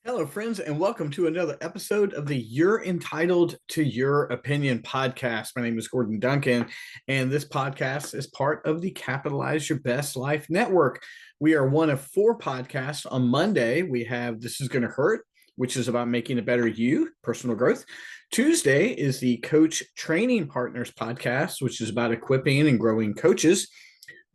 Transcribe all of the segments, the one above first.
Hello, friends, and welcome to another episode of the You're Entitled to Your Opinion podcast. My name is Gordon Duncan, and this podcast is part of the Capitalize Your Best Life Network. We are one of four podcasts. On Monday, we have This Is Gonna Hurt, which is about making a better you, personal growth. Tuesday is the Coach Training Partners podcast, which is about equipping and growing coaches.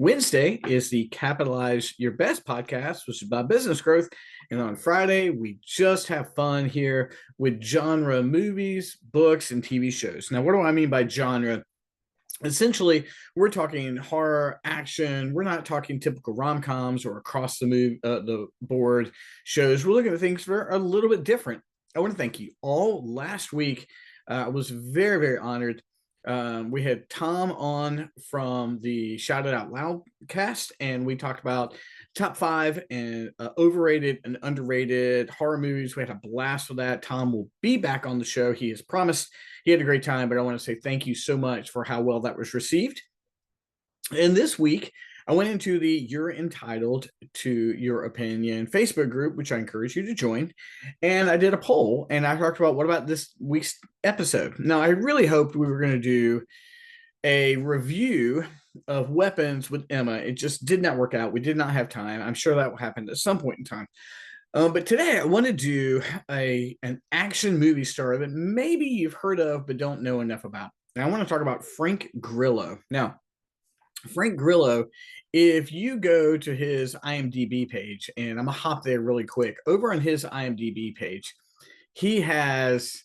Wednesday is the Capitalize Your Best podcast, which is about business growth. And on Friday, we just have fun here with genre movies, books, and TV shows. Now, what do I mean by genre? Essentially, we're talking horror, action. We're not talking typical rom-coms or across the board shows. We're looking at things that are a little bit different. I want to thank you all. Last week, I was very, very honored. We had Tom on from the Shout It Out Loud cast, and we talked about top five and overrated and underrated horror movies. We had a blast with that. Tom will be back on the show. He has promised. He had a great time, but I want to say thank you so much for how well that was received. And this week, I went into the You're Entitled to Your Opinion Facebook group, which I encourage you to join. And I did a poll and I talked about what about this week's episode. Now, I really hoped we were going to do a review of Weapons with Emma. It just did not work out. We did not have time. I'm sure that will happen at some point in time. But today I want to do an action movie star that maybe you've heard of but don't know enough about. And I want to talk about Frank Grillo. Now, Frank Grillo, if you go to his IMDb page, and I'm gonna hop there really quick, over on his IMDb page, he has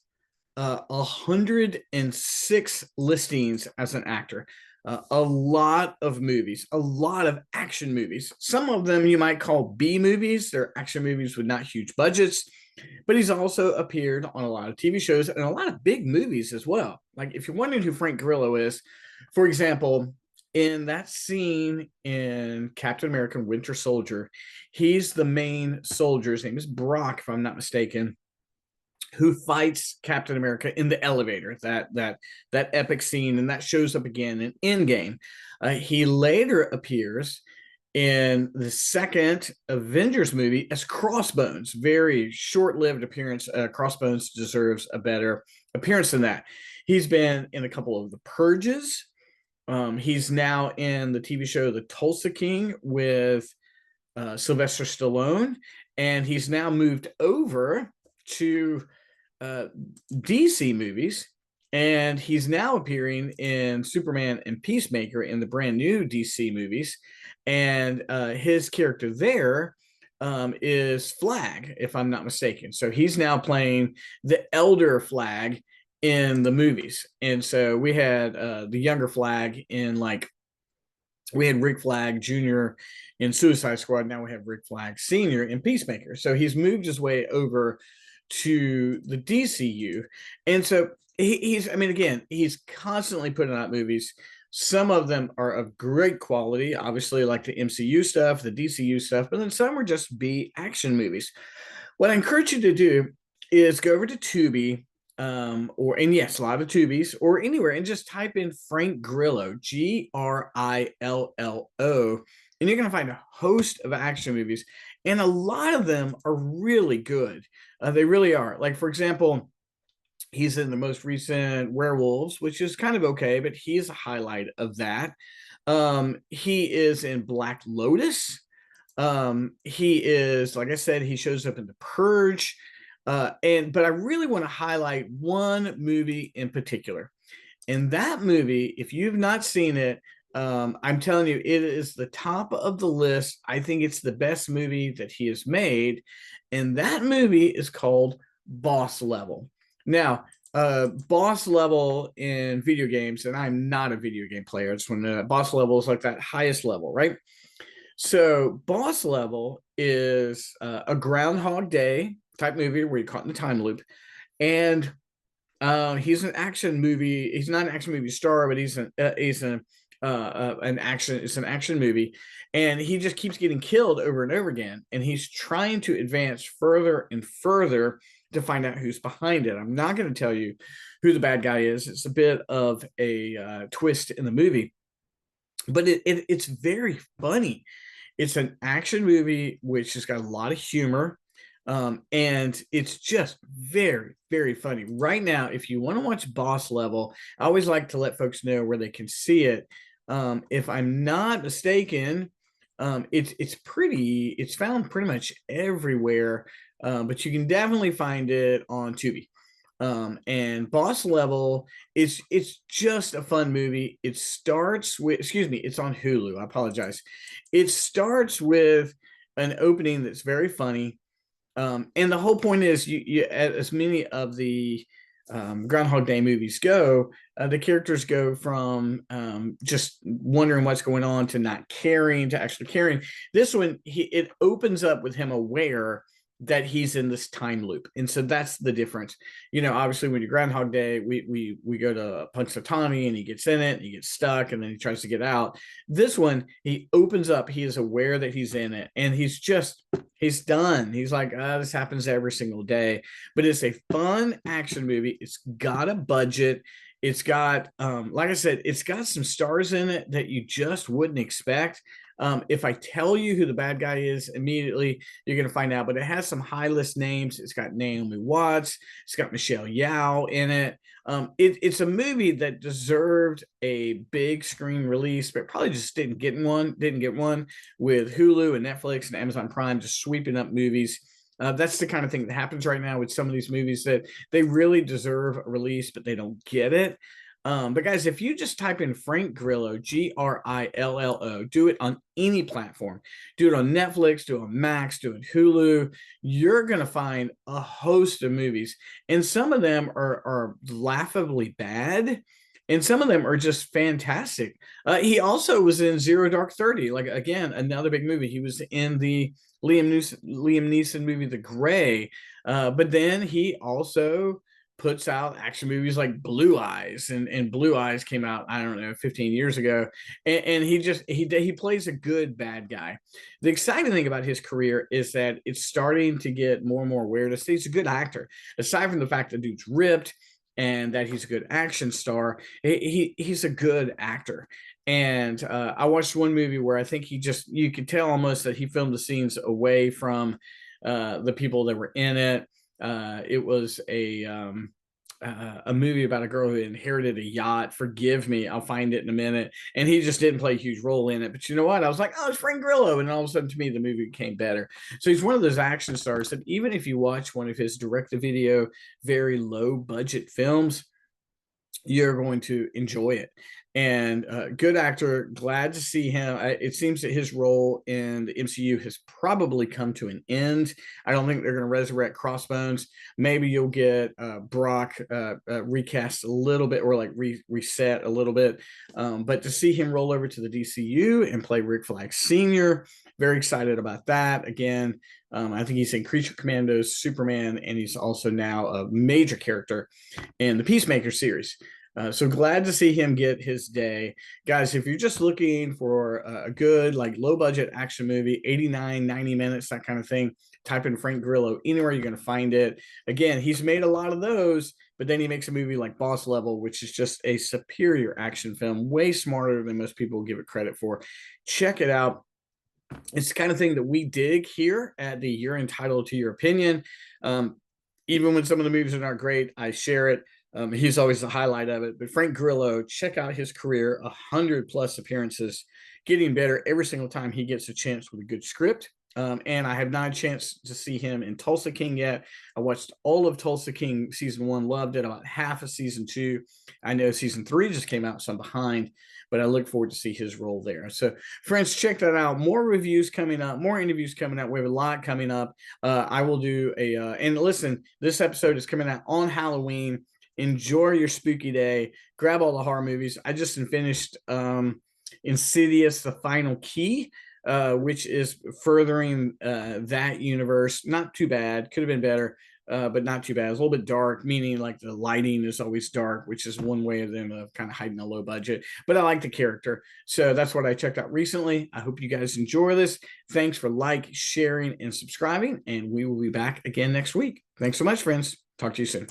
106 listings as an actor. A lot of movies, a lot of action movies. Some of them you might call B movies. They're action movies with not huge budgets, but he's also appeared on a lot of TV shows and a lot of big movies as well. Like if you're wondering who Frank Grillo is, for example, in that scene in Captain America Winter Soldier, he's the main soldier. His name is Brock, if I'm not mistaken, who fights Captain America in the elevator. That epic scene, and that shows up again in Endgame. He later appears in the second Avengers movie as Crossbones. Very short-lived appearance. Crossbones deserves a better appearance than that. He's been in a couple of The Purges. He's now in the TV show The Tulsa King with Sylvester Stallone, and he's now moved over to DC movies, and he's now appearing in Superman and Peacemaker in the brand new DC movies. And his character there is Flag, if I'm not mistaken. So he's now playing the elder Flag in the movies. And so we had the younger Flag in we had Rick Flag Jr. in Suicide Squad. Now we have Rick Flag Sr. in Peacemaker. So he's moved his way over to the DCU. And so he's constantly putting out movies. Some of them are of great quality, obviously, like the MCU stuff, the DCU stuff, but then some are just B action movies. What I encourage you to do is go over to Tubi, and yes, a lot of Tubies, or anywhere, and just type in Frank Grillo, Grillo, and you're going to find a host of action movies, and a lot of them are really good. They really are. Like, for example, he's in the most recent Werewolves, which is kind of okay, but he's a highlight of that. He is in Black Lotus. He is, like I said, he shows up in The Purge. But I really want to highlight one movie in particular. And that movie, if you've not seen it, I'm telling you, it is the top of the list. I think it's the best movie that he has made. And that movie is called Boss Level. Now, Boss Level in video games, and I'm not a video game player. I just want to know that Boss Level is like that highest level, right? So Boss Level is a Groundhog Day type movie where you're caught in the time loop. And he's an action movie. He's not an action movie star, but he's an action movie, and he just keeps getting killed over and over again, and he's trying to advance further and further to find out who's behind it. I'm not going to tell you who the bad guy is. It's a bit of a twist in the movie, but it's very funny. It's an action movie which has got a lot of humor. And it's just very, very funny. Right now, if you want to watch Boss Level, I always like to let folks know where they can see it. If I'm not mistaken, it's found pretty much everywhere, but you can definitely find it on Tubi. And Boss Level, it's just a fun movie. It starts with, excuse me, it's on Hulu. I apologize. It starts with an opening that's very funny. And the whole point is, you as many of the Groundhog Day movies go, the characters go from just wondering what's going on to not caring to actually caring. This one, it opens up with him aware that he's in this time loop, and so that's the difference. Obviously, when you Groundhog Day, we go to Punxsutawney, and he gets in it, and he gets stuck, and then he tries to get out. This one, he opens up, he is aware that he's in it, and he's done. He's like, this happens every single day. But it's a fun action movie. It's got a budget. It's got, like I said, it's got some stars in it that you just wouldn't expect. If I tell you who the bad guy is immediately, you're going to find out. But it has some high list names. It's got Naomi Watts. It's got Michelle Yeoh in it. It's a movie that deserved a big screen release, but probably just didn't get one. Didn't get one with Hulu and Netflix and Amazon Prime just sweeping up movies. That's the kind of thing that happens right now with some of these movies, that they really deserve a release, but they don't get it. But guys, if you just type in Frank Grillo, Grillo, do it on any platform, do it on Netflix, do it on Max, do it on Hulu, you're going to find a host of movies. And some of them are laughably bad, and some of them are just fantastic. He also was in Zero Dark 30, like, again, another big movie. He was in the Liam Neeson movie, The Gray. But then he also puts out action movies like Blue Eyes, and Blue Eyes came out, I don't know, 15 years ago. And he plays a good bad guy. The exciting thing about his career is that it's starting to get more and more awareness. He's a good actor. Aside from the fact that dude's ripped and that he's a good action star, he's a good actor. And I watched one movie where I think you could tell almost that he filmed the scenes away from the people that were in it. It was a movie about a girl who inherited a yacht. Forgive me, I'll find it in a minute. And he just didn't play a huge role in it. But you know what? I was like, oh, it's Frank Grillo. And all of a sudden, to me, the movie became better. So he's one of those action stars that even if you watch one of his direct-to-video, very low-budget films, you're going to enjoy it. And good actor, glad to see him. It seems that his role in the MCU has probably come to an end. I don't think they're going to resurrect Crossbones. Maybe you'll get Brock recast a little bit, or like reset a little bit. But to see him roll over to the DCU and play Rick Flag Sr., very excited about that. Again, I think he's in Creature Commandos, Superman, and he's also now a major character in the Peacemaker series. So glad to see him get his day. Guys, if you're just looking for a good, like, low budget action movie, 89, 90 minutes, that kind of thing, type in Frank Grillo. Anywhere you're going to find it. Again, he's made a lot of those, but then he makes a movie like Boss Level, which is just a superior action film, way smarter than most people give it credit for. Check it out. It's the kind of thing that we dig here at the You're Entitled to Your Opinion. Even when some of the movies are not great, I share it. He's always the highlight of it. But Frank Grillo, check out his career, 100+ appearances, getting better every single time he gets a chance with a good script. And I have not a chance to see him in Tulsa King yet. I watched all of Tulsa King season 1, loved it, about half of season 2. I know season 3 just came out, so I'm behind, but I look forward to see his role there. So, friends, check that out. More reviews coming up, more interviews coming up. We have a lot coming up. I will do and listen, this episode is coming out on Halloween. Enjoy your spooky day. Grab all the horror movies. I just finished Insidious: The Final Key, which is furthering that universe. Not too bad. Could have been better, but not too bad. It's a little bit dark, meaning like the lighting is always dark, which is one way of them of kind of hiding a low budget. But I like the character. So that's what I checked out recently. I hope you guys enjoy this. Thanks for sharing, and subscribing. And we will be back again next week. Thanks so much, friends. Talk to you soon.